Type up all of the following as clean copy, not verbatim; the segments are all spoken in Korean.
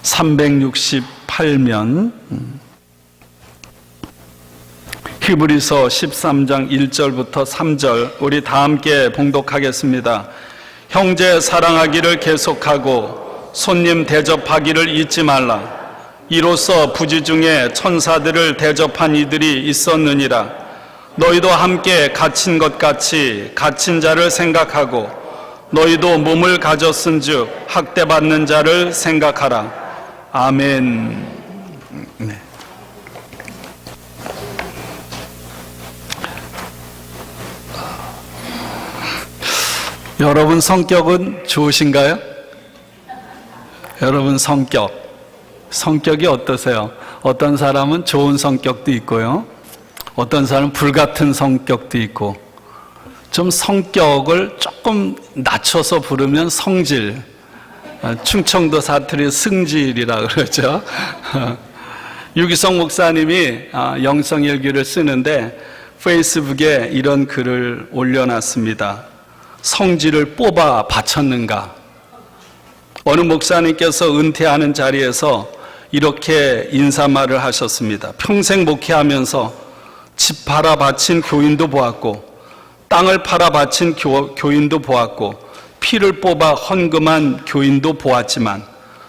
368면 히브리서 13장 1절부터 3절 우리 다 함께 봉독하겠습니다. 형제 사랑하기를 계속하고 손님 대접하기를 잊지 말라. 이로써 부지 중에 천사들을 대접한 이들이 있었느니라. 너희도 함께 갇힌 것 같이 갇힌 자를 생각하고 너희도 몸을 가졌은즉 학대받는 자를 생각하라. 아멘. 네. 여러분 성격은 좋으신가요? 여러분 성격이 어떠세요? 어떤 사람은 좋은 성격도 있고요. 어떤 사람은 불같은 성격도 있고, 좀 성격을 조금 낮춰서 부르면 성질, 충청도 사투리 승질이라 그러죠. 유기성 목사님이 영성일기를 쓰는데 페이스북에 이런 글을 올려놨습니다. 성질을 뽑아 바쳤는가? 어느 목사님께서 은퇴하는 자리에서 이렇게 인사말을 하셨습니다. 평생 목회하면서 집 팔아 바친 교인도 보았고 땅을 팔아 바친 교인도 보았고 피를 뽑아 헌금한 교인도 보았지만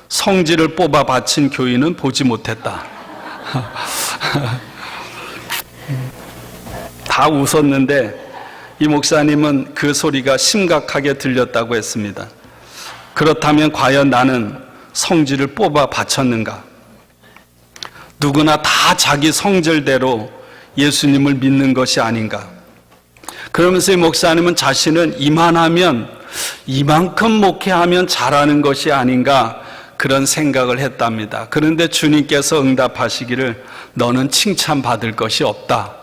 성질을 뽑아 바친 교인은 보지 못했다. 다 웃었는데 이 목사님은 그 소리가 심각하게 들렸다고 했습니다. 그렇다면 과연 나는 성질을 뽑아 바쳤는가? 누구나 다 자기 성질대로 예수님을 믿는 것이 아닌가? 그러면서 이 목사님은 자신은 이만큼 목회하면 잘하는 것이 아닌가 그런 생각을 했답니다. 그런데 주님께서 응답하시기를 너는 칭찬받을 것이 없다.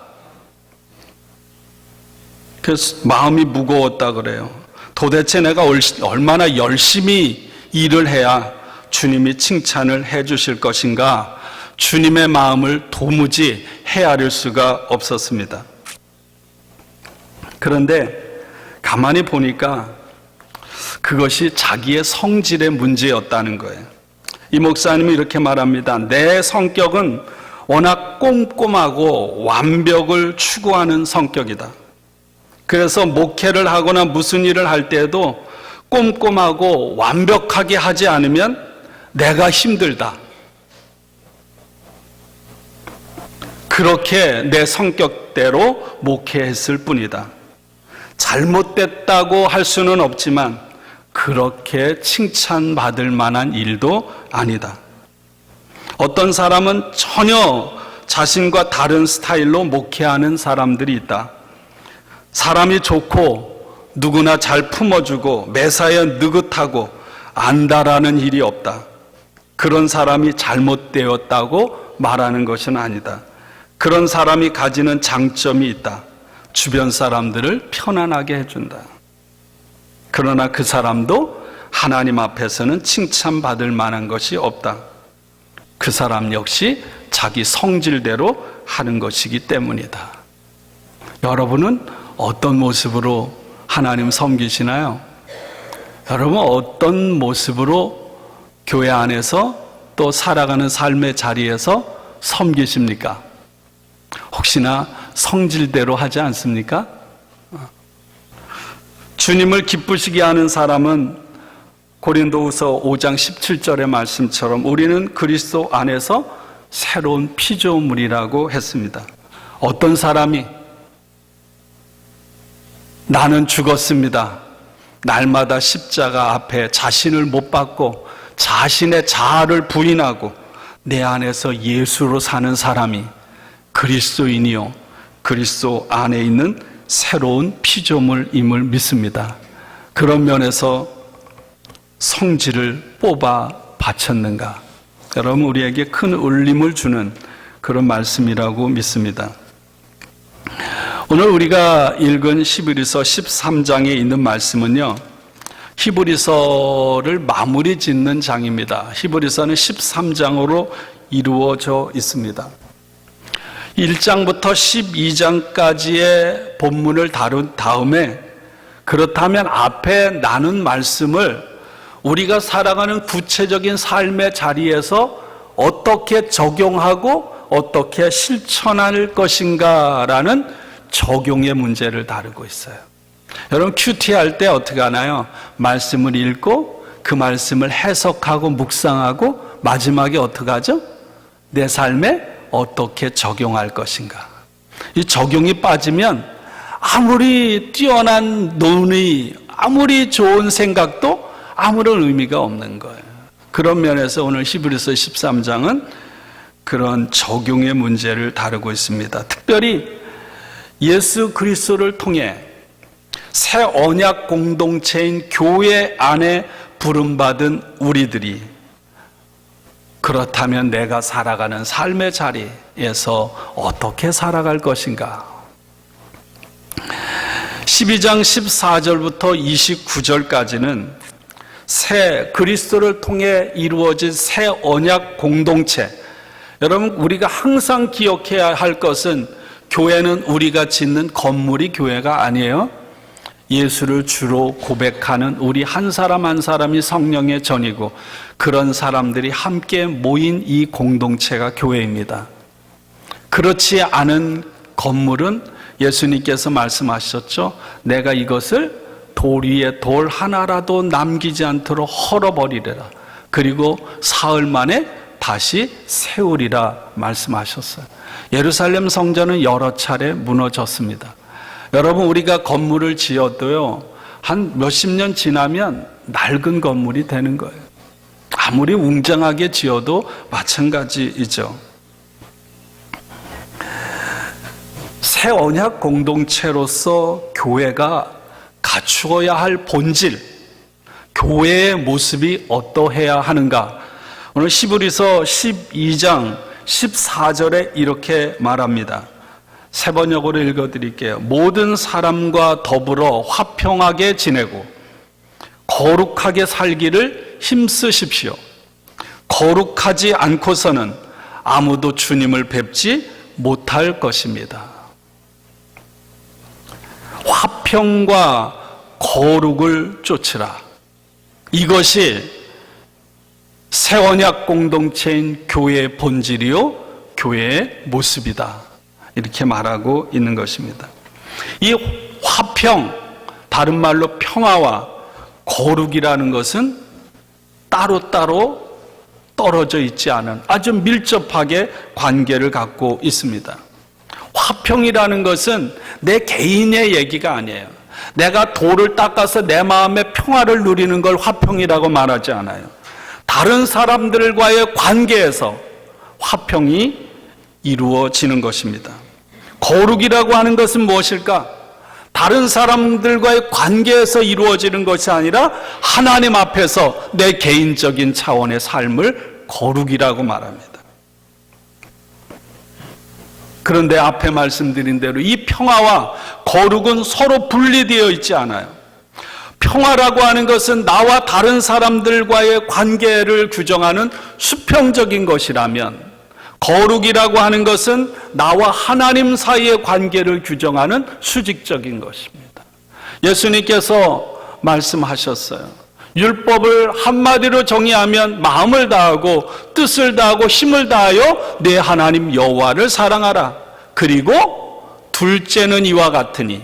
그래서 마음이 무거웠다 그래요. 도대체 내가 얼마나 열심히 일을 해야 주님이 칭찬을 해 주실 것인가? 주님의 마음을 도무지 헤아릴 수가 없었습니다. 그런데 가만히 보니까 그것이 자기의 성질의 문제였다는 거예요. 이 목사님이 이렇게 말합니다. 내 성격은 워낙 꼼꼼하고 완벽을 추구하는 성격이다. 그래서 목회를 하거나 무슨 일을 할 때에도 꼼꼼하고 완벽하게 하지 않으면 내가 힘들다. 그렇게 내 성격대로 목회했을 뿐이다. 잘못됐다고 할 수는 없지만 그렇게 칭찬받을 만한 일도 아니다. 어떤 사람은 전혀 자신과 다른 스타일로 목회하는 사람들이 있다. 사람이 좋고 누구나 잘 품어주고 매사에 느긋하고 안다라는 일이 없다. 그런 사람이 잘못되었다고 말하는 것은 아니다. 그런 사람이 가지는 장점이 있다. 주변 사람들을 편안하게 해준다. 그러나 그 사람도 하나님 앞에서는 칭찬받을 만한 것이 없다. 그 사람 역시 자기 성질대로 하는 것이기 때문이다. 여러분은 어떤 모습으로 하나님 섬기시나요? 여러분 어떤 모습으로 교회 안에서 또 살아가는 삶의 자리에서 섬기십니까? 혹시나 성질대로 하지 않습니까? 주님을 기쁘시게 하는 사람은 고린도후서 5장 17절의 말씀처럼 우리는 그리스도 안에서 새로운 피조물이라고 했습니다. 어떤 사람이 나는 죽었습니다. 날마다 십자가 앞에 자신을 못 박고 자신의 자아를 부인하고 내 안에서 예수로 사는 사람이 그리스도인이요 그리스도 안에 있는 새로운 피조물임을 믿습니다. 그런 면에서 성질을 뽑아 바쳤는가? 여러분 우리에게 큰 울림을 주는 그런 말씀이라고 믿습니다. 오늘 우리가 읽은 히브리서 13장에 있는 말씀은요, 히브리서를 마무리 짓는 장입니다. 히브리서는 13장으로 이루어져 있습니다. 1장부터 12장까지의 본문을 다룬 다음에 그렇다면 앞에 나눈 말씀을 우리가 살아가는 구체적인 삶의 자리에서 어떻게 적용하고 어떻게 실천할 것인가라는 적용의 문제를 다루고 있어요. 여러분 큐티 할 때 어떻게 하나요? 말씀을 읽고 그 말씀을 해석하고 묵상하고 마지막에 어떻게 하죠? 내 삶에 어떻게 적용할 것인가. 이 적용이 빠지면 아무리 뛰어난 논의, 아무리 좋은 생각도 아무런 의미가 없는 거예요. 그런 면에서 오늘 히브리서 13장은 그런 적용의 문제를 다루고 있습니다. 특별히 예수 그리스도를 통해 새 언약 공동체인 교회 안에 부름받은 우리들이 그렇다면 내가 살아가는 삶의 자리에서 어떻게 살아갈 것인가? 12장 14절부터 29절까지는 새 그리스도를 통해 이루어진 새 언약 공동체. 여러분 우리가 항상 기억해야 할 것은 교회는 우리가 짓는 건물이 교회가 아니에요. 예수를 주로 고백하는 우리 한 사람 한 사람이 성령의 전이고 그런 사람들이 함께 모인 이 공동체가 교회입니다. 그렇지 않은 건물은 예수님께서 말씀하셨죠. 내가 이것을 돌 위에 돌 하나라도 남기지 않도록 헐어버리리라. 그리고 사흘 만에 다시 세우리라 말씀하셨어요. 예루살렘 성전은 여러 차례 무너졌습니다. 여러분 우리가 건물을 지어도요 한 몇십 년 지나면 낡은 건물이 되는 거예요. 아무리 웅장하게 지어도 마찬가지이죠. 새 언약 공동체로서 교회가 갖추어야 할 본질, 교회의 모습이 어떠해야 하는가? 오늘 히브리서 12장 14절에 이렇게 말합니다. 세 번역으로 읽어드릴게요. 모든 사람과 더불어 화평하게 지내고 거룩하게 살기를 힘쓰십시오. 거룩하지 않고서는 아무도 주님을 뵙지 못할 것입니다. 화평과 거룩을 쫓으라. 이것이 새 언약 공동체인 교회의 본질이요 교회의 모습이다. 이렇게 말하고 있는 것입니다. 이 화평, 다른 말로 평화와 거룩이라는 것은 따로따로 떨어져 있지 않은 아주 밀접하게 관계를 갖고 있습니다. 화평이라는 것은 내 개인의 얘기가 아니에요. 내가 돌을 닦아서 내 마음의 평화를 누리는 걸 화평이라고 말하지 않아요. 다른 사람들과의 관계에서 화평이 이루어지는 것입니다. 거룩이라고 하는 것은 무엇일까? 다른 사람들과의 관계에서 이루어지는 것이 아니라 하나님 앞에서 내 개인적인 차원의 삶을 거룩이라고 말합니다. 그런데 앞에 말씀드린 대로 이 평화와 거룩은 서로 분리되어 있지 않아요. 평화라고 하는 것은 나와 다른 사람들과의 관계를 규정하는 수평적인 것이라면 거룩이라고 하는 것은 나와 하나님 사이의 관계를 규정하는 수직적인 것입니다. 예수님께서 말씀하셨어요. 율법을 한마디로 정의하면 마음을 다하고 뜻을 다하고 힘을 다하여 내 하나님 여호와를 사랑하라. 그리고 둘째는 이와 같으니,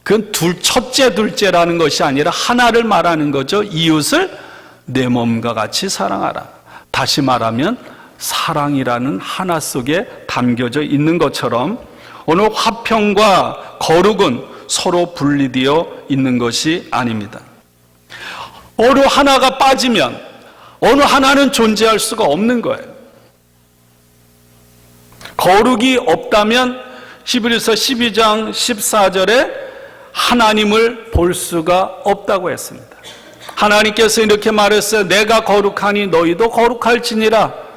그건 첫째 둘째라는 것이 아니라 하나를 말하는 거죠. 이웃을 내 몸과 같이 사랑하라. 다시 말하면 사랑이라는 하나 속에 담겨져 있는 것처럼 오늘 화평과 거룩은 서로 분리되어 있는 것이 아닙니다. 어느 하나가 빠지면 어느 하나는 존재할 수가 없는 거예요. 거룩이 없다면 히브리서 12장 14절에 하나님을 볼 수가 없다고 했습니다. 하나님께서 이렇게 말했어요. 내가 거룩하니 너희도 거룩할지니라.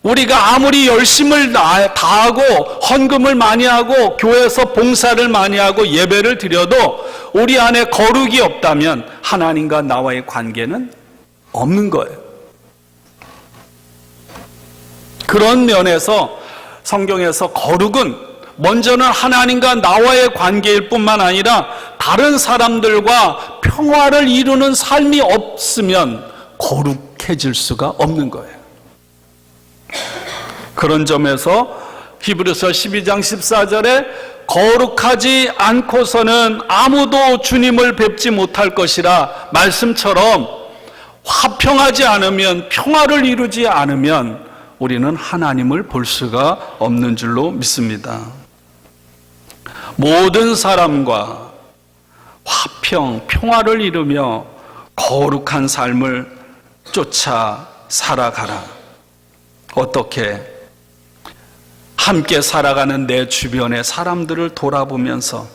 우리가 아무리 열심을 다하고 헌금을 많이 하고 교회에서 봉사를 많이 하고 예배를 드려도 우리 안에 거룩이 없다면 하나님과 나와의 관계는 없는 거예요. 그런 면에서 성경에서 거룩은 먼저는 하나님과 나와의 관계일 뿐만 아니라 다른 사람들과 평화를 이루는 삶이 없으면 거룩해질 수가 없는 거예요. 그런 점에서 히브리서 12장 14절에 거룩하지 않고서는 아무도 주님을 뵙지 못할 것이라 말씀처럼 화평하지 않으면, 평화를 이루지 않으면 우리는 하나님을 볼 수가 없는 줄로 믿습니다. 모든 사람과 화평, 평화를 이루며 거룩한 삶을 쫓아 살아가라. 어떻게? 함께 살아가는 내 주변의 사람들을 돌아보면서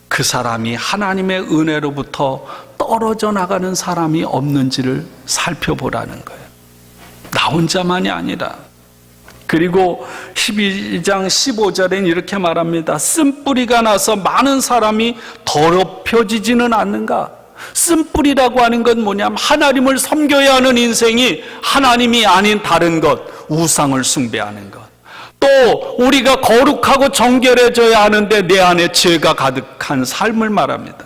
그 사람이 하나님의 은혜로부터 떨어져 나가는 사람이 없는지를 살펴보라는 거예요. 나 혼자만이 아니라. 그리고 12장 15절엔 이렇게 말합니다. 쓴뿌리가 나서 많은 사람이 더럽혀지지는 않는가? 쓴뿌리라고 하는 건 뭐냐면 하나님을 섬겨야 하는 인생이 하나님이 아닌 다른 것, 우상을 숭배하는 것. 또 우리가 거룩하고 정결해져야 하는데 내 안에 죄가 가득한 삶을 말합니다.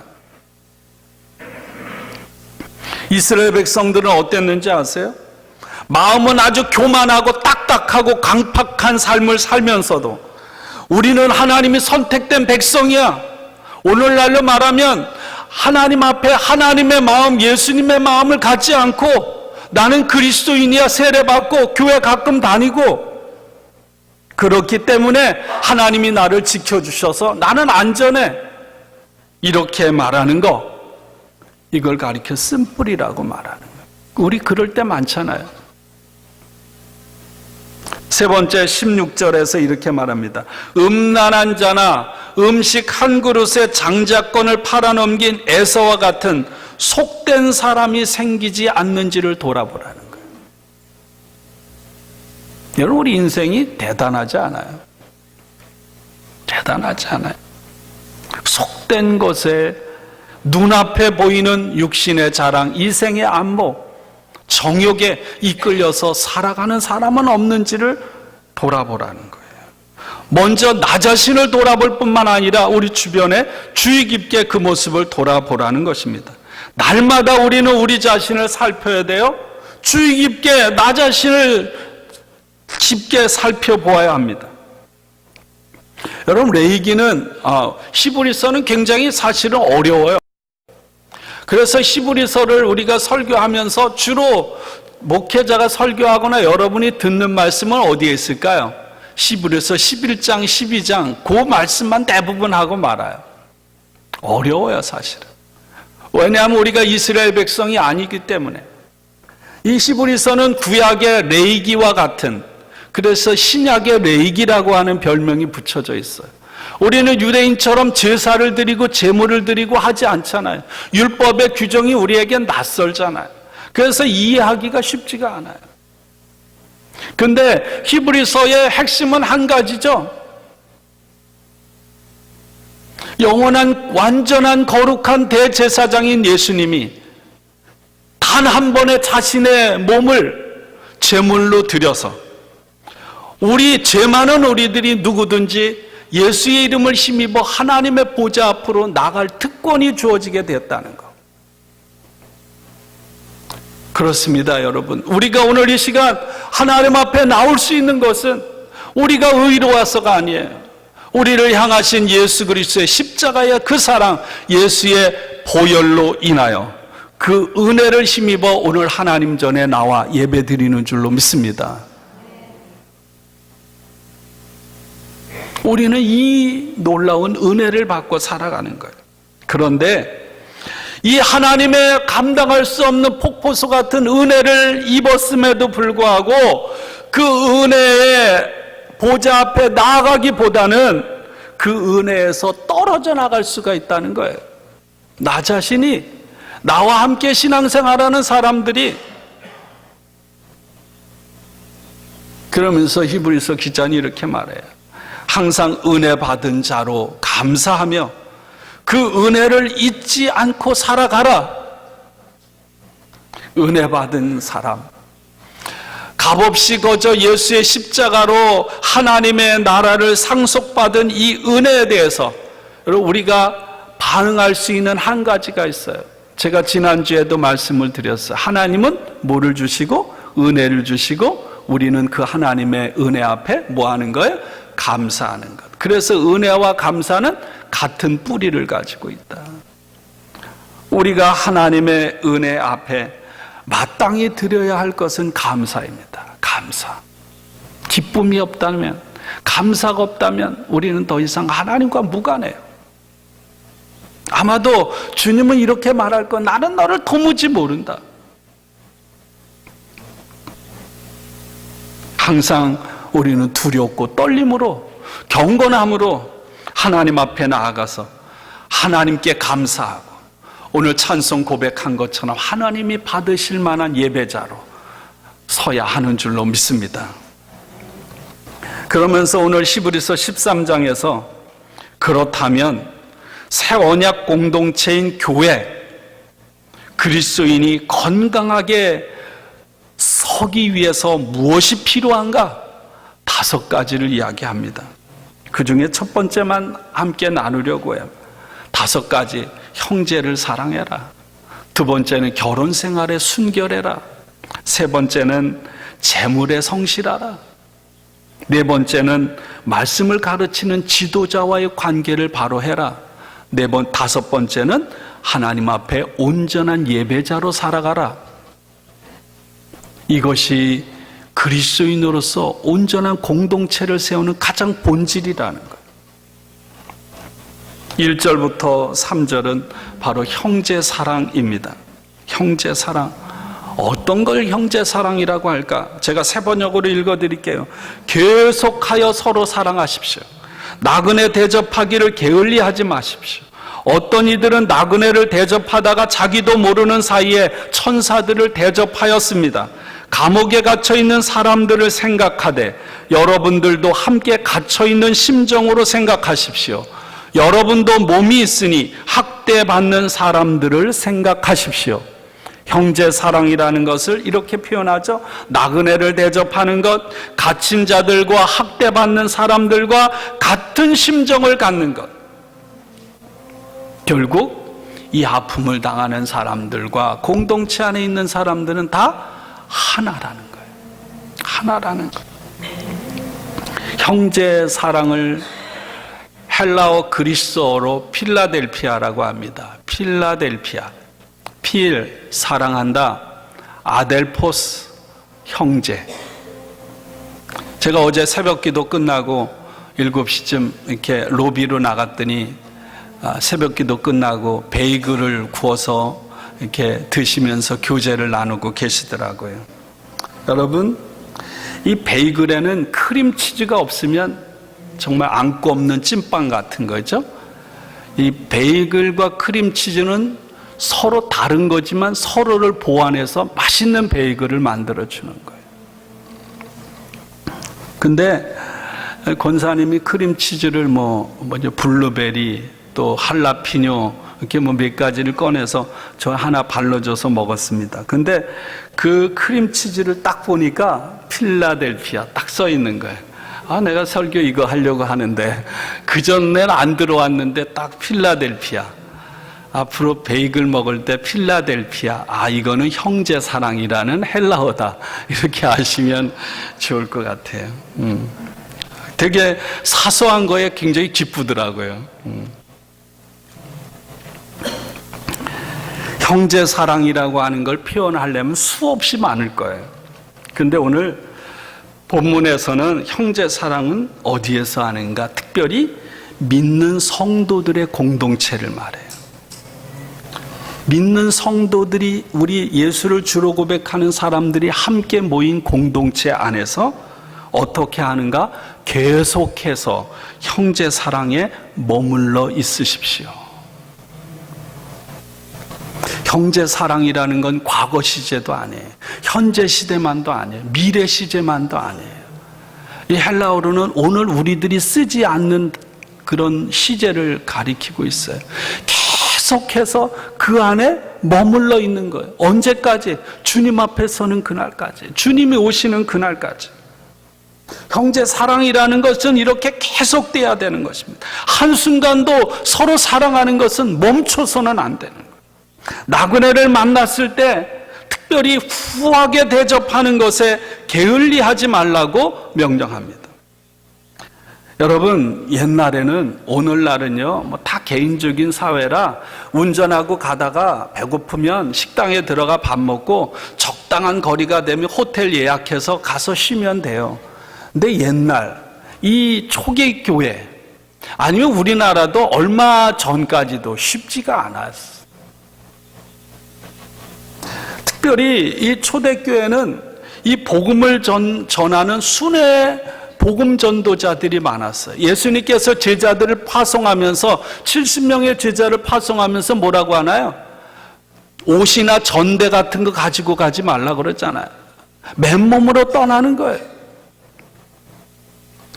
이스라엘 백성들은 어땠는지 아세요? 마음은 아주 교만하고 딱딱하고 강팍한 삶을 살면서도 우리는 하나님이 선택된 백성이야. 오늘날로 말하면 하나님 앞에 하나님의 마음, 예수님의 마음을 갖지 않고 나는 그리스도인이야, 세례받고 교회 가끔 다니고 그렇기 때문에 하나님이 나를 지켜주셔서 나는 안전해, 이렇게 말하는 거, 이걸 가리켜 쓴뿌리라고 말하는 거예요. 우리 그럴 때 많잖아요. 세 번째 16절에서 이렇게 말합니다. 음란한 자나 음식 한 그릇에 장자권을 팔아넘긴 에서와 같은 속된 사람이 생기지 않는지를 돌아보라는 거예요. 여러분, 우리 인생이 대단하지 않아요? 대단하지 않아요? 속된 것에 눈앞에 보이는 육신의 자랑, 이생의 안목, 정욕에 이끌려서 살아가는 사람은 없는지를 돌아보라는 거예요. 먼저 나 자신을 돌아볼 뿐만 아니라 우리 주변에 주의 깊게 그 모습을 돌아보라는 것입니다. 날마다 우리는 우리 자신을 살펴야 돼요. 주의 깊게 나 자신을 깊게 살펴보아야 합니다. 여러분, 레위기는 히브리서는 굉장히 사실은 어려워요. 그래서 히브리서를 우리가 설교하면서 주로 목회자가 설교하거나 여러분이 듣는 말씀은 어디에 있을까요? 히브리서 11장, 12장 그 말씀만 대부분 하고 말아요. 어려워요, 사실은. 왜냐하면 우리가 이스라엘 백성이 아니기 때문에. 이 히브리서는 구약의 레위기와 같은, 그래서 신약의 레위기라고 하는 별명이 붙여져 있어요. 우리는 유대인처럼 제사를 드리고 제물을 드리고 하지 않잖아요. 율법의 규정이 우리에겐 낯설잖아요. 그래서 이해하기가 쉽지가 않아요. 근데 히브리서의 핵심은 한 가지죠. 영원한 완전한 거룩한 대제사장인 예수님이 단 한 번에 자신의 몸을 제물로 드려서 우리 죄 많은 우리들이 누구든지 예수의 이름을 힘입어 하나님의 보좌 앞으로 나갈 특권이 주어지게 됐다는 것. 그렇습니다, 여러분. 우리가 오늘 이 시간 하나님 앞에 나올 수 있는 것은 우리가 의로워서가 아니에요. 우리를 향하신 예수 그리스도의 십자가의 그 사랑, 예수의 보혈로 인하여 그 은혜를 힘입어 오늘 하나님 전에 나와 예배드리는 줄로 믿습니다. 우리는 이 놀라운 은혜를 받고 살아가는 거예요. 그런데 이 하나님의 감당할 수 없는 폭포수 같은 은혜를 입었음에도 불구하고 그 은혜의 보좌 앞에 나아가기보다는 그 은혜에서 떨어져 나갈 수가 있다는 거예요. 나 자신이, 나와 함께 신앙생활하는 사람들이. 그러면서 히브리서 기자는 이렇게 말해요. 항상 은혜 받은 자로 감사하며 그 은혜를 잊지 않고 살아가라. 은혜 받은 사람, 값없이 거저 예수의 십자가로 하나님의 나라를 상속받은 이 은혜에 대해서 우리가 반응할 수 있는 한 가지가 있어요. 제가 지난주에도 말씀을 드렸어요. 하나님은 뭐를 주시고 은혜를 주시고 우리는 그 하나님의 은혜 앞에 뭐 하는 거예요? 감사하는 것. 그래서 은혜와 감사는 같은 뿌리를 가지고 있다. 우리가 하나님의 은혜 앞에 마땅히 드려야 할 것은 감사입니다. 감사. 기쁨이 없다면, 감사가 없다면 우리는 더 이상 하나님과 무관해요. 아마도 주님은 이렇게 말할 거, 나는 너를 도무지 모른다. 항상 우리는 두렵고 떨림으로, 경건함으로 하나님 앞에 나아가서 하나님께 감사하고 오늘 찬송 고백한 것처럼 하나님이 받으실 만한 예배자로 서야 하는 줄로 믿습니다. 그러면서 오늘 히브리서 13장에서 그렇다면 새 언약 공동체인 교회, 그리스도인이 건강하게 서기 위해서 무엇이 필요한가? 5가지를 이야기합니다. 그 중에 첫 번째만 함께 나누려고 해요. 5가지. 형제를 사랑해라. 두 번째는 결혼 생활에 순결해라. 세 번째는 재물에 성실하라. 네 번째는 말씀을 가르치는 지도자와의 관계를 바로 해라. 다섯 번째는 하나님 앞에 온전한 예배자로 살아가라. 이것이 그리스도인으로서 온전한 공동체를 세우는 가장 본질이라는 거예요. 1절부터 3절은 바로 형제 사랑입니다. 형제 사랑. 어떤 걸 형제 사랑이라고 할까? 제가 세 번역으로 읽어드릴게요. 계속하여 서로 사랑하십시오. 나그네 대접하기를 게을리하지 마십시오. 어떤 이들은 나그네를 대접하다가 자기도 모르는 사이에 천사들을 대접하였습니다. 감옥에 갇혀있는 사람들을 생각하되 여러분들도 함께 갇혀있는 심정으로 생각하십시오. 여러분도 몸이 있으니 학대받는 사람들을 생각하십시오. 형제 사랑이라는 것을 이렇게 표현하죠. 나그네를 대접하는 것, 갇힌 자들과 학대받는 사람들과 같은 심정을 갖는 것. 결국 이 아픔을 당하는 사람들과 공동체 안에 있는 사람들은 다 하나라는 거예요. 하나라는 것. 형제 사랑을 헬라어 그리스어로 필라델피아라고 합니다. 필라델피아. 필, 사랑한다. 아델포스, 형제. 제가 어제 새벽 기도 끝나고 7시쯤 이렇게 로비로 나갔더니 새벽 기도 끝나고 베이글을 구워서 이렇게 드시면서 교제를 나누고 계시더라고요. 여러분, 이 베이글에는 크림치즈가 없으면 정말 안고 없는 찐빵 같은 거죠. 이 베이글과 크림치즈는 서로 다른 거지만 서로를 보완해서 맛있는 베이글을 만들어주는 거예요. 근데 권사님이 크림치즈를 블루베리 또 할라피뇨 이렇게 몇 가지를 꺼내서 저 하나 발라줘서 먹었습니다. 근데 그 크림치즈를 딱 보니까 필라델피아 딱 써 있는 거예요. 내가 설교 이거 하려고 하는데 그전에는 안 들어왔는데 딱 필라델피아. 앞으로 베이글 먹을 때 필라델피아, 이거는 형제 사랑이라는 헬라어다. 이렇게 아시면 좋을 것 같아요. 되게 사소한 거에 굉장히 기쁘더라고요. 형제 사랑이라고 하는 걸 표현하려면 수없이 많을 거예요. 근데 오늘 본문에서는 형제 사랑은 어디에서 하는가? 특별히 믿는 성도들의 공동체를 말해요. 믿는 성도들이, 우리 예수를 주로 고백하는 사람들이 함께 모인 공동체 안에서 어떻게 하는가? 계속해서 형제 사랑에 머물러 있으십시오. 형제 사랑이라는 건 과거 시제도 아니에요. 현재 시대만도 아니에요. 미래 시제만도 아니에요. 이 헬라어로는 오늘 우리들이 쓰지 않는 그런 시제를 가리키고 있어요. 계속해서 그 안에 머물러 있는 거예요. 언제까지? 주님 앞에 서는 그날까지. 주님이 오시는 그날까지. 형제 사랑이라는 것은 이렇게 계속돼야 되는 것입니다. 한순간도 서로 사랑하는 것은 멈춰서는 안 되는 거예요. 나그네를 만났을 때 특별히 후하게 대접하는 것에 게을리하지 말라고 명령합니다. 여러분, 옛날에는, 오늘날은요, 다 개인적인 사회라 운전하고 가다가 배고프면 식당에 들어가 밥 먹고 적당한 거리가 되면 호텔 예약해서 가서 쉬면 돼요. 근데 옛날, 이 초기 교회, 아니면 우리나라도 얼마 전까지도 쉽지가 않았어요. 특별히 이 초대교회는 이 복음을 전하는 순회 복음 전도자들이 많았어요. 예수님께서 제자들을 파송하면서 70명의 제자를 파송하면서 뭐라고 하나요? 옷이나 전대 같은 거 가지고 가지 말라 그랬잖아요. 맨몸으로 떠나는 거예요.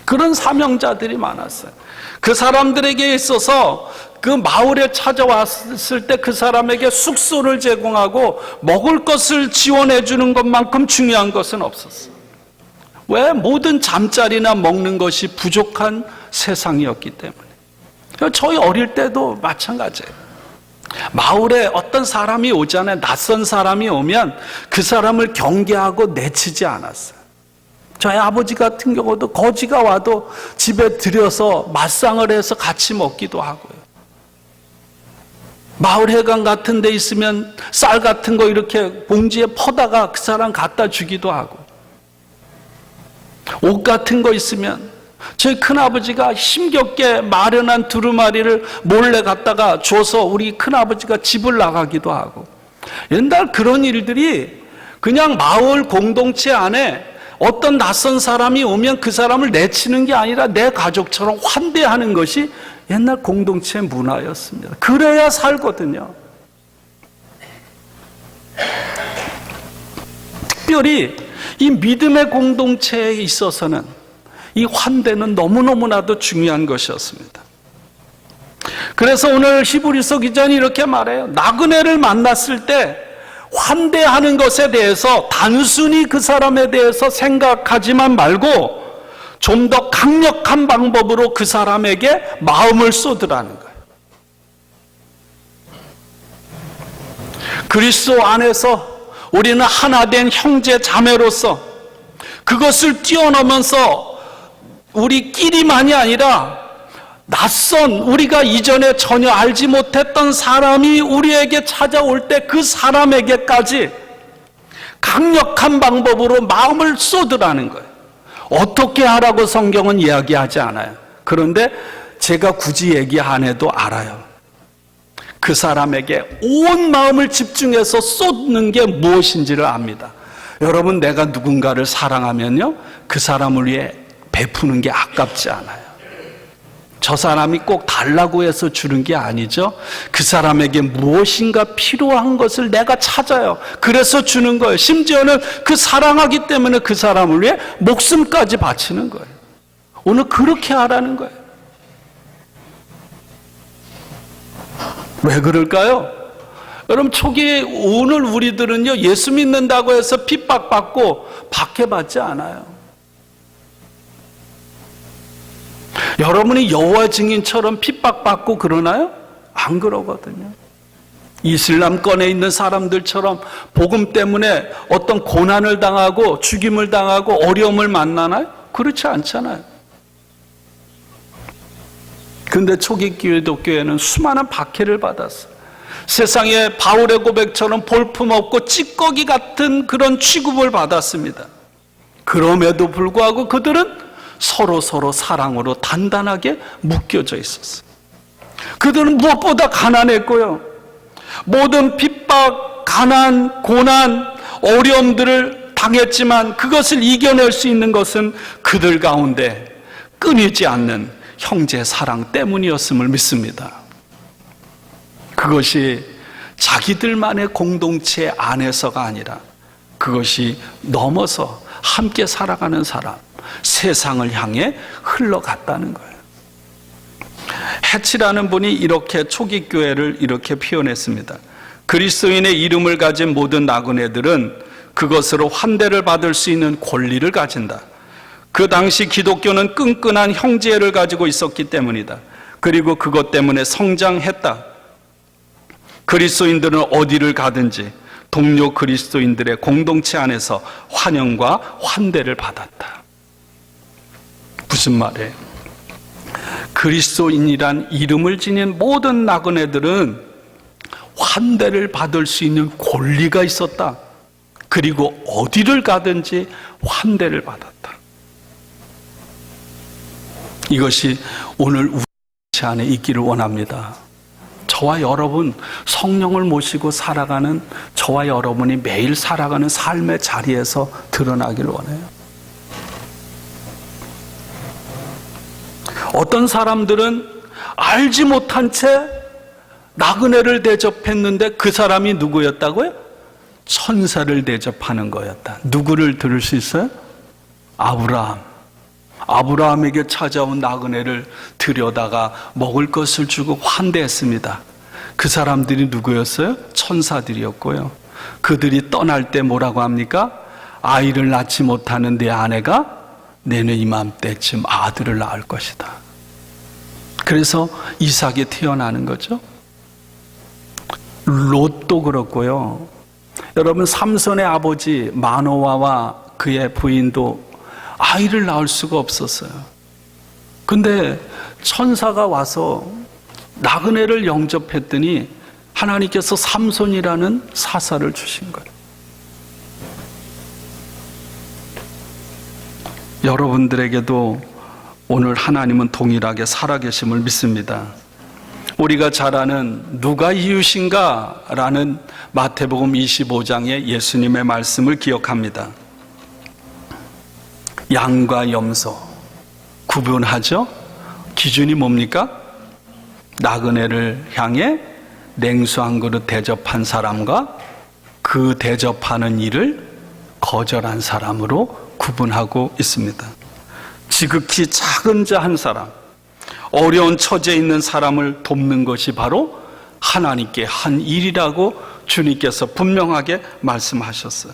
그런 사명자들이 많았어요. 그 사람들에게 있어서 그 마을에 찾아왔을 때 그 사람에게 숙소를 제공하고 먹을 것을 지원해 주는 것만큼 중요한 것은 없었어요. 왜? 모든 잠자리나 먹는 것이 부족한 세상이었기 때문에. 저희 어릴 때도 마찬가지예요. 마을에 어떤 사람이 오잖아요. 낯선 사람이 오면 그 사람을 경계하고 내치지 않았어요. 저희 아버지 같은 경우도 거지가 와도 집에 들여서 맞상을 해서 같이 먹기도 하고요. 마을 회관 같은 데 있으면 쌀 같은 거 이렇게 봉지에 퍼다가 그 사람 갖다 주기도 하고, 옷 같은 거 있으면 저희 큰아버지가 힘겹게 마련한 두루마리를 몰래 갖다가 줘서 우리 큰아버지가 집을 나가기도 하고, 옛날 그런 일들이 그냥 마을 공동체 안에 어떤 낯선 사람이 오면 그 사람을 내치는 게 아니라 내 가족처럼 환대하는 것이 옛날 공동체 문화였습니다. 그래야 살거든요. 특별히 이 믿음의 공동체에 있어서는 이 환대는 너무너무나도 중요한 것이었습니다. 그래서 오늘 히브리서 기자는 이렇게 말해요. 나그네를 만났을 때 환대하는 것에 대해서 단순히 그 사람에 대해서 생각하지만 말고 좀 더 강력한 방법으로 그 사람에게 마음을 쏟으라는 거예요. 그리스도 안에서 우리는 하나 된 형제 자매로서 그것을 뛰어넘어서 우리끼리만이 아니라 낯선, 우리가 이전에 전혀 알지 못했던 사람이 우리에게 찾아올 때 그 사람에게까지 강력한 방법으로 마음을 쏟으라는 거예요. 어떻게 하라고 성경은 이야기하지 않아요. 그런데 제가 굳이 얘기 안 해도 알아요. 그 사람에게 온 마음을 집중해서 쏟는 게 무엇인지를 압니다. 여러분, 내가 누군가를 사랑하면요, 그 사람을 위해 베푸는 게 아깝지 않아요. 저 사람이 꼭 달라고 해서 주는 게 아니죠. 그 사람에게 무엇인가 필요한 것을 내가 찾아요. 그래서 주는 거예요. 심지어는 그 사랑하기 때문에 그 사람을 위해 목숨까지 바치는 거예요. 오늘 그렇게 하라는 거예요. 왜 그럴까요? 여러분, 초기에 오늘 우리들은요, 예수 믿는다고 해서 핍박받고 박해받지 않아요. 여러분이 여호와 증인처럼 핍박받고 그러나요? 안 그러거든요. 이슬람권에 있는 사람들처럼 복음 때문에 어떤 고난을 당하고 죽임을 당하고 어려움을 만나나요? 그렇지 않잖아요. 근데 초기 기독교회는 수많은 박해를 받았어요. 세상에 바울의 고백처럼 볼품없고 찌꺼기 같은 그런 취급을 받았습니다. 그럼에도 불구하고 그들은 서로 사랑으로 단단하게 묶여져 있었어요. 그들은 무엇보다 가난했고요. 모든 핍박, 가난, 고난, 어려움들을 당했지만 그것을 이겨낼 수 있는 것은 그들 가운데 끊이지 않는 형제 사랑 때문이었음을 믿습니다. 그것이 자기들만의 공동체 안에서가 아니라 그것이 넘어서 함께 살아가는 사람, 세상을 향해 흘러갔다는 거예요. 해치라는 분이 이렇게 초기 교회를 이렇게 표현했습니다. 그리스도인의 이름을 가진 모든 나그네들은 그것으로 환대를 받을 수 있는 권리를 가진다. 그 당시 기독교는 끈끈한 형제를 가지고 있었기 때문이다. 그리고 그것 때문에 성장했다. 그리스도인들은 어디를 가든지 동료 그리스도인들의 공동체 안에서 환영과 환대를 받았다. 무슨 말이에요? 그리스도인이란 이름을 지닌 모든 나그네들은 환대를 받을 수 있는 권리가 있었다. 그리고 어디를 가든지 환대를 받았다. 이것이 오늘 우리 안에 있기를 원합니다. 저와 여러분, 성령을 모시고 살아가는 저와 여러분이 매일 살아가는 삶의 자리에서 드러나기를 원해요. 어떤 사람들은 알지 못한 채 나그네를 대접했는데 그 사람이 누구였다고요? 천사를 대접하는 거였다. 누구를 들을 수 있어요? 아브라함. 아브라함에게 찾아온 나그네를 들여다가 먹을 것을 주고 환대했습니다. 그 사람들이 누구였어요? 천사들이었고요. 그들이 떠날 때 뭐라고 합니까? 아이를 낳지 못하는 내 아내가 내년 이맘때쯤 아들을 낳을 것이다. 그래서 이삭이 태어나는 거죠. 롯도 그렇고요. 여러분, 삼손의 아버지 마노아와 그의 부인도 아이를 낳을 수가 없었어요. 근데 천사가 와서 나그네를 영접했더니 하나님께서 삼손이라는 사사를 주신 거예요. 여러분들에게도 오늘 하나님은 동일하게 살아계심을 믿습니다. 우리가 잘 아는 누가 이웃인가? 라는 마태복음 25장의 예수님의 말씀을 기억합니다. 양과 염소 구분하죠? 기준이 뭡니까? 나그네를 향해 냉수 한 그릇 대접한 사람과 그 대접하는 일을 거절한 사람으로 구분하고 있습니다. 지극히 작은 자 한 사람, 어려운 처지에 있는 사람을 돕는 것이 바로 하나님께 한 일이라고 주님께서 분명하게 말씀하셨어요.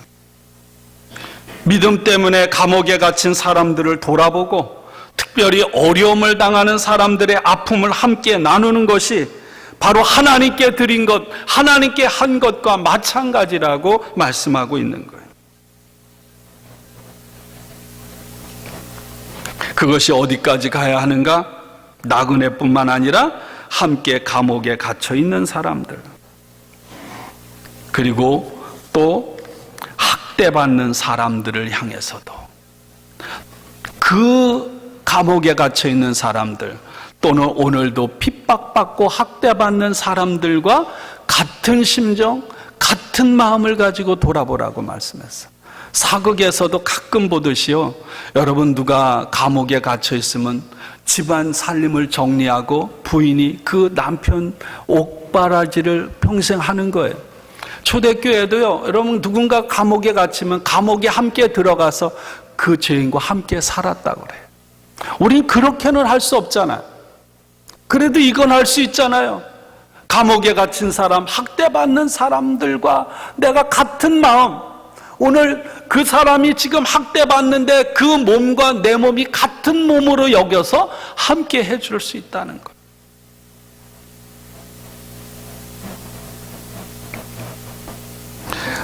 믿음 때문에 감옥에 갇힌 사람들을 돌아보고 특별히 어려움을 당하는 사람들의 아픔을 함께 나누는 것이 바로 하나님께 드린 것, 하나님께 한 것과 마찬가지라고 말씀하고 있는 거예요. 그것이 어디까지 가야 하는가? 나그네뿐만 아니라 함께 감옥에 갇혀 있는 사람들, 그리고 또 학대받는 사람들을 향해서도, 그 감옥에 갇혀 있는 사람들 또는 오늘도 핍박받고 학대받는 사람들과 같은 심정, 같은 마음을 가지고 돌아보라고 말씀했어요. 사극에서도 가끔 보듯이요, 여러분, 누가 감옥에 갇혀 있으면 집안 살림을 정리하고 부인이 그 남편 옥바라지를 평생 하는 거예요. 초대교회도요, 여러분, 누군가 감옥에 갇히면 감옥에 함께 들어가서 그 죄인과 함께 살았다고 그래요. 우린 그렇게는 할 수 없잖아요. 그래도 이건 할 수 있잖아요. 감옥에 갇힌 사람, 학대받는 사람들과 내가 같은 마음, 오늘 그 사람이 지금 학대받는데 그 몸과 내 몸이 같은 몸으로 여겨서 함께 해줄 수 있다는 것.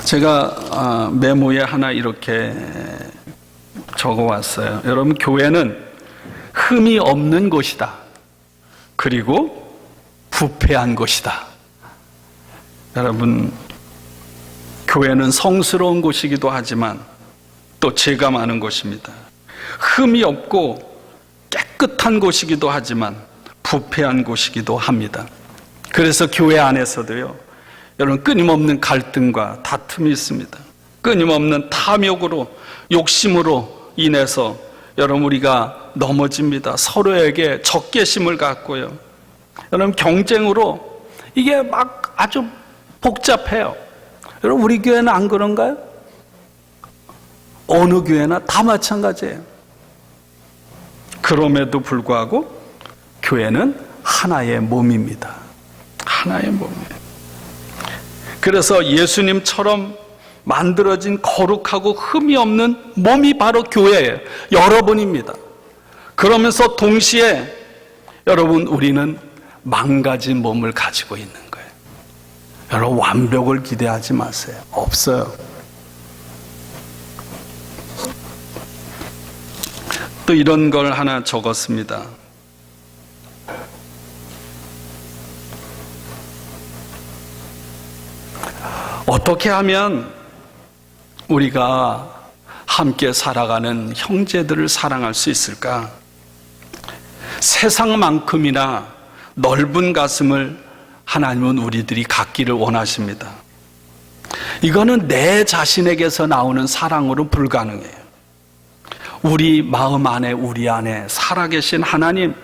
제가 메모에 하나 이렇게 적어왔어요. 여러분, 교회는 흠이 없는 곳이다. 그리고 부패한 곳이다. 여러분, 교회는 성스러운 곳이기도 하지만 또 죄가 많은 곳입니다. 흠이 없고 깨끗한 곳이기도 하지만 부패한 곳이기도 합니다. 그래서 교회 안에서도요, 여러분, 끊임없는 갈등과 다툼이 있습니다. 끊임없는 탐욕으로, 욕심으로 인해서 여러분, 우리가 넘어집니다. 서로에게 적개심을 갖고요, 여러분, 경쟁으로 이게 막 아주 복잡해요. 여러분, 우리 교회는 안 그런가요? 어느 교회나 다 마찬가지예요. 그럼에도 불구하고 교회는 하나의 몸입니다. 하나의 몸이에요. 그래서 예수님처럼 만들어진 거룩하고 흠이 없는 몸이 바로 교회예요. 여러분입니다. 그러면서 동시에 여러분, 우리는 망가진 몸을 가지고 있는 거예요. 여러분, 완벽을 기대하지 마세요. 없어요. 또 이런 걸 하나 적었습니다. 어떻게 하면 우리가 함께 살아가는 형제들을 사랑할 수 있을까? 세상만큼이나 넓은 가슴을 하나님은 우리들이 갖기를 원하십니다. 이거는 내 자신에게서 나오는 사랑으로 불가능해요. 우리 마음 안에, 우리 안에 살아계신 하나님,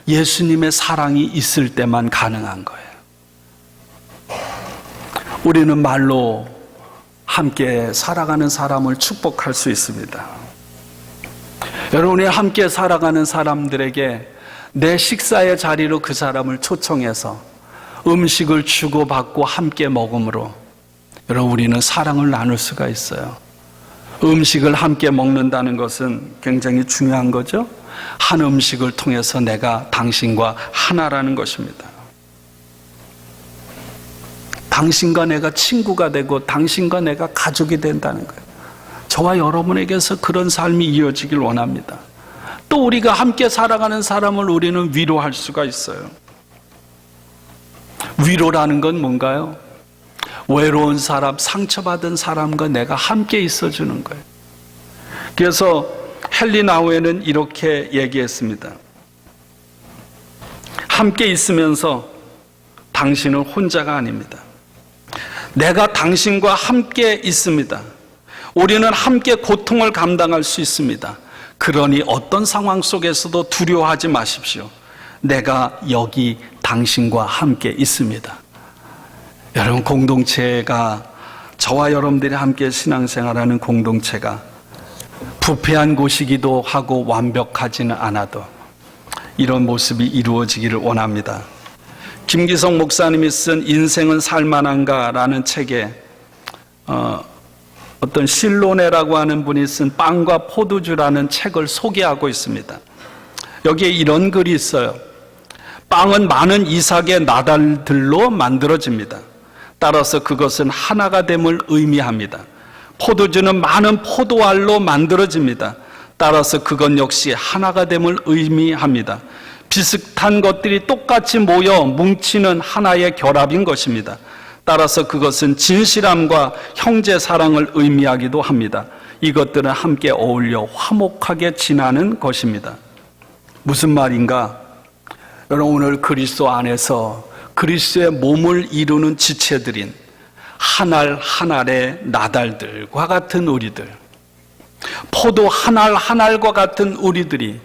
예수님의 사랑이 있을 때만 가능한 거예요. 우리는 말로 함께 살아가는 사람을 축복할 수 있습니다. 여러분이 함께 살아가는 사람들에게 내 식사의 자리로 그 사람을 초청해서 음식을 주고받고 함께 먹음으로 여러분, 우리는 사랑을 나눌 수가 있어요. 음식을 함께 먹는다는 것은 굉장히 중요한 거죠. 한 음식을 통해서 내가 당신과 하나라는 것입니다. 당신과 내가 친구가 되고 당신과 내가 가족이 된다는 거예요. 저와 여러분에게서 그런 삶이 이어지길 원합니다. 또 우리가 함께 살아가는 사람을 우리는 위로할 수가 있어요. 위로라는 건 뭔가요? 외로운 사람, 상처받은 사람과 내가 함께 있어주는 거예요. 그래서 헨리 나우에는 이렇게 얘기했습니다. 함께 있으면서 당신은 혼자가 아닙니다. 내가 당신과 함께 있습니다. 우리는 함께 고통을 감당할 수 있습니다. 그러니 어떤 상황 속에서도 두려워하지 마십시오. 내가 여기 당신과 함께 있습니다. 여러분, 공동체가, 저와 여러분들이 함께 신앙생활하는 공동체가 부패한 곳이기도 하고 완벽하지는 않아도 이런 모습이 이루어지기를 원합니다. 김기성 목사님이 쓴 인생은 살만한가 라는 책에 어떤 실로네라고 하는 분이 쓴 빵과 포도주라는 책을 소개하고 있습니다. 여기에 이런 글이 있어요. 빵은 많은 이삭의 나달들로 만들어집니다. 따라서 그것은 하나가 됨을 의미합니다. 포도주는 많은 포도알로 만들어집니다. 따라서 그것 역시 하나가 됨을 의미합니다. 비슷한 것들이 똑같이 모여 뭉치는 하나의 결합인 것입니다. 따라서 그것은 진실함과 형제 사랑을 의미하기도 합니다. 이것들은 함께 어울려 화목하게 지나는 것입니다. 무슨 말인가? 여러분, 오늘 그리스도 안에서 그리스도의 몸을 이루는 지체들인 한 알 한 알의 나달들과 같은 우리들, 포도 한 알 한 알과 같은 우리들이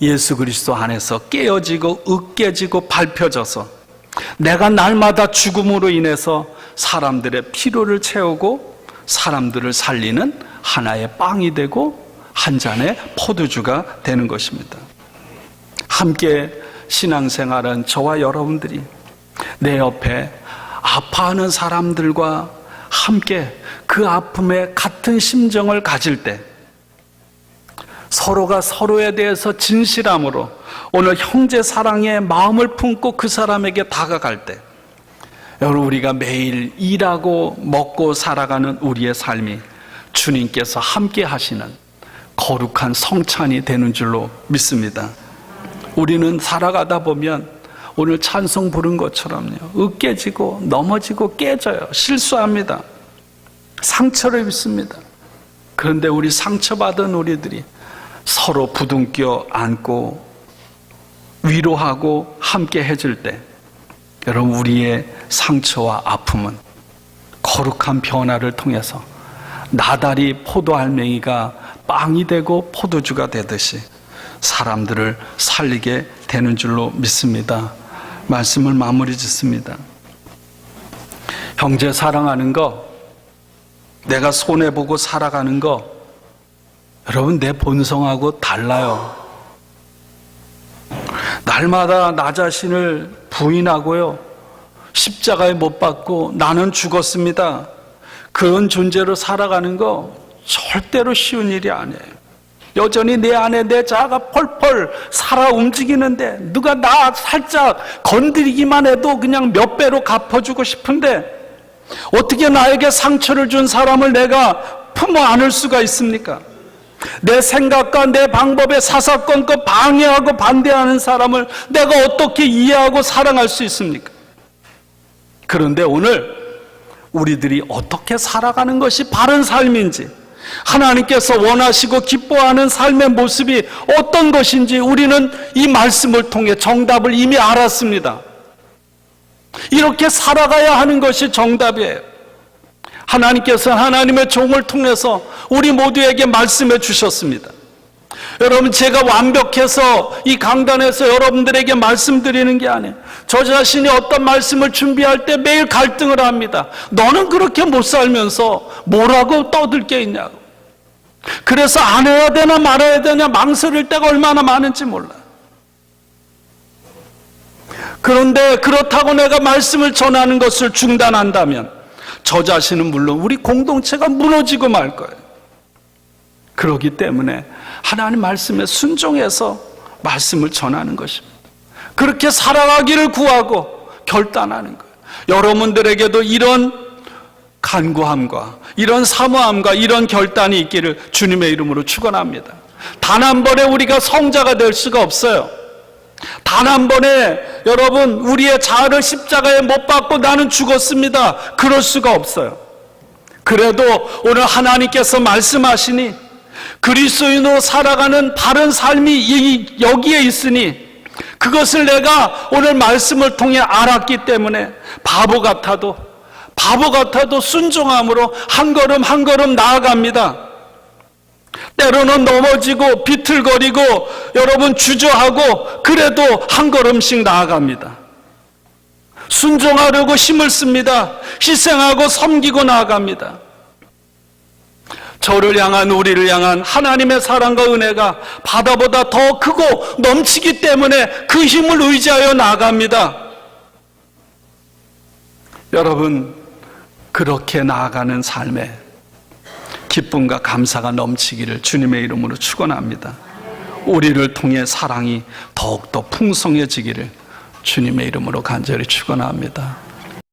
예수 그리스도 안에서 깨어지고 으깨지고 밟혀져서 내가 날마다 죽음으로 인해서 사람들의 필요를 채우고 사람들을 살리는 하나의 빵이 되고 한 잔의 포도주가 되는 것입니다. 함께 신앙생활은 저와 여러분들이 내 옆에 아파하는 사람들과 함께 그 아픔에 같은 심정을 가질 때 서로가 서로에 대해서 진실함으로 오늘 형제 사랑의 마음을 품고 그 사람에게 다가갈 때 여러분, 우리가 매일 일하고 먹고 살아가는 우리의 삶이 주님께서 함께 하시는 거룩한 성찬이 되는 줄로 믿습니다. 우리는 살아가다 보면 오늘 찬송 부른 것처럼요, 으깨지고 넘어지고 깨져요. 실수합니다. 상처를 입습니다. 그런데 우리 상처받은 우리들이 서로 부둥켜 안고 위로하고 함께 해줄 때 여러분, 우리의 상처와 아픔은 거룩한 변화를 통해서 나달이 포도알맹이가 빵이 되고 포도주가 되듯이 사람들을 살리게 되는 줄로 믿습니다. 말씀을 마무리 짓습니다. 형제 사랑하는 거, 내가 손해보고 살아가는 거, 여러분, 내 본성하고 달라요. 날마다 나 자신을 부인하고요, 십자가에 못 박고 나는 죽었습니다, 그런 존재로 살아가는 거 절대로 쉬운 일이 아니에요. 여전히 내 안에 내 자아가 펄펄 살아 움직이는데 누가 나 살짝 건드리기만 해도 그냥 몇 배로 갚아주고 싶은데 어떻게 나에게 상처를 준 사람을 내가 품어 안을 수가 있습니까? 내 생각과 내 방법에 사사건건 방해하고 반대하는 사람을 내가 어떻게 이해하고 사랑할 수 있습니까? 그런데 오늘 우리들이 어떻게 살아가는 것이 바른 삶인지, 하나님께서 원하시고 기뻐하는 삶의 모습이 어떤 것인지 우리는 이 말씀을 통해 정답을 이미 알았습니다. 이렇게 살아가야 하는 것이 정답이에요. 하나님께서 하나님의 종을 통해서 우리 모두에게 말씀해 주셨습니다. 여러분, 제가 완벽해서 이 강단에서 여러분들에게 말씀드리는 게 아니에요. 저 자신이 어떤 말씀을 준비할 때 매일 갈등을 합니다. 너는 그렇게 못 살면서 뭐라고 떠들 게 있냐고. 그래서 안 해야 되나 말아야 되냐 망설일 때가 얼마나 많은지 몰라요. 그런데 그렇다고 내가 말씀을 전하는 것을 중단한다면 저 자신은 물론 우리 공동체가 무너지고 말 거예요. 그렇기 때문에 하나님 말씀에 순종해서 말씀을 전하는 것입니다. 그렇게 살아가기를 구하고 결단하는 거예요. 여러분들에게도 이런 간구함과 이런 사모함과 이런 결단이 있기를 주님의 이름으로 축원합니다. 단 한 번에 우리가 성자가 될 수가 없어요. 단 한 번에 여러분 우리의 자아를 십자가에 못 박고 나는 죽었습니다. 그럴 수가 없어요. 그래도 오늘 하나님께서 말씀하시니 그리스도인으로 살아가는 바른 삶이 여기에 있으니 그것을 내가 오늘 말씀을 통해 알았기 때문에 바보 같아도 순종함으로 한 걸음 한 걸음 나아갑니다. 때로는 넘어지고 비틀거리고 여러분 주저하고 그래도 한 걸음씩 나아갑니다. 순종하려고 힘을 씁니다. 희생하고 섬기고 나아갑니다. 저를 향한 우리를 향한 하나님의 사랑과 은혜가 바다보다 더 크고 넘치기 때문에 그 힘을 의지하여 나아갑니다. 여러분, 그렇게 나아가는 삶에 기쁨과 감사가 넘치기를 주님의 이름으로 축원합니다. 우리를 통해 사랑이 더욱더 풍성해지기를 주님의 이름으로 간절히 축원합니다.